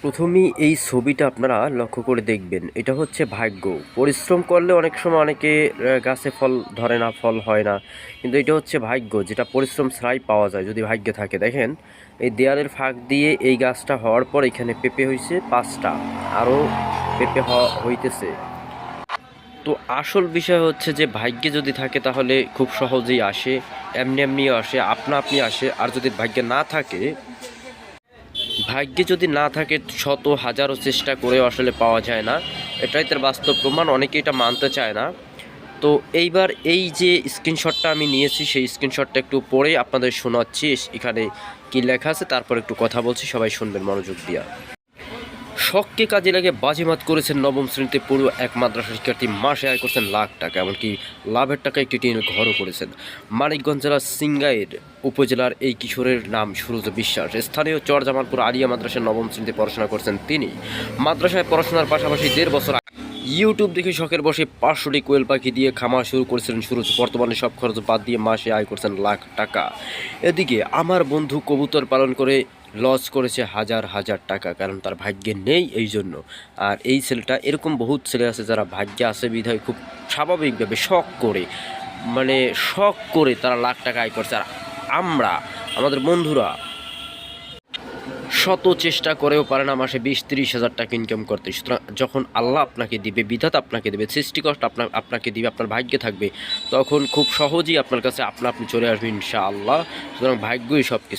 প্রথমেই এই ছবিটা আপনারা লক্ষ্য করে দেখবেন। এটা হচ্ছে ভাগ্য। পরিশ্রম করলে অনেক সময় অনেকে গাছে ফল ধরে না, ফল হয় না। কিন্তু এটা হচ্ছে ভাগ্য, যেটা পরিশ্রম ছাড়াই পাওয়া যায় যদি ভাগ্যে থাকে। দেখেন, এই দেয়ালের ফাঁক দিয়ে এই গাছটা হওয়ার পর এখানে পেঁপে হইছে ৫টা, আরও পেঁপে হইতেছে। তো আসল বিষয় হচ্ছে যে ভাগ্যে যদি থাকে তাহলে খুব সহজেই আসে, এমনি এমনিও আসে, আপনা আপনি আসে। আর যদি ভাগ্যে না থাকে, ভাগ্যে যদি না থাকে শত হাজারো চেষ্টা করেও আসলে পাওয়া যায় না। এটাই তার বাস্তব প্রমাণ। অনেকে এটা মানতে চায় না। তো এইবার এই যে স্ক্রিনশটটা আমি নিয়েছি, সেই স্ক্রিনশটটা একটু পড়ে আপনাদের শোনাচ্ছি। এখানে কি লেখা আছে তারপর একটু কথা বলছি, সবাই শুনবেন মনোযোগ দিয়া। শখকে কাজে লাগে বাজিমাত করেছেন নবম শ্রেণীতে পড়ু এক মাদ্রাসা শিক্ষার্থী। মাসে আয় করছেন লাখ টাকা, এমনকি লাভের টাকা একটি টিনের ঘরও করেছেন। মানিকগঞ্জ জেলার সিংগাইর উপজেলার এই কিশোরের নাম সুরজ বিশ্বাস। স্থানীয় চরজামালপুর আলিয়া মাদ্রাসার নবম শ্রেণীতে পড়াশোনা করছেন তিনি। মাদ্রাসায় পড়াশোনার পাশাপাশি ১.৫ বছর ইউটিউব দেখে শখের বসে ৫০০টি কোয়েল পাখি দিয়ে খামার শুরু করেছিলেন সুরজ। বর্তমানে সব খরচ বাদ দিয়ে মাসে আয় করছেন লাখ টাকা। এদিকে আমার বন্ধু কবুতর পালন করে লস করেছে হাজার হাজার টাকা, কারণ তার ভাগ্যে নেই এই জন্য। আর এই ছেলেটা, এরকম বহুত ছেলে আছে যারা ভাগ্যে আছে বিধায় খুব স্বাভাবিকভাবে শখ করে, মানে শখ করে তারা লাখ টাকা আয় করছে। আর আমরা, আমাদের বন্ধুরা শত চেষ্টা করেও পারে না মাসে ২০-৩০ হাজার টাকা ইনকাম করতে। সুতরাং যখন আল্লাহ আপনাকে দিবে, বিধাতা আপনাকে দেবে, সৃষ্টিকর্তা আপনাকে দিবে, আপনার ভাগ্যে থাকবে, তখন খুব সহজেই আপনার কাছে আপনা আপনি চলে আসবে ইনশাআল্লাহ। সুতরাং ভাগ্যই সব কিছু।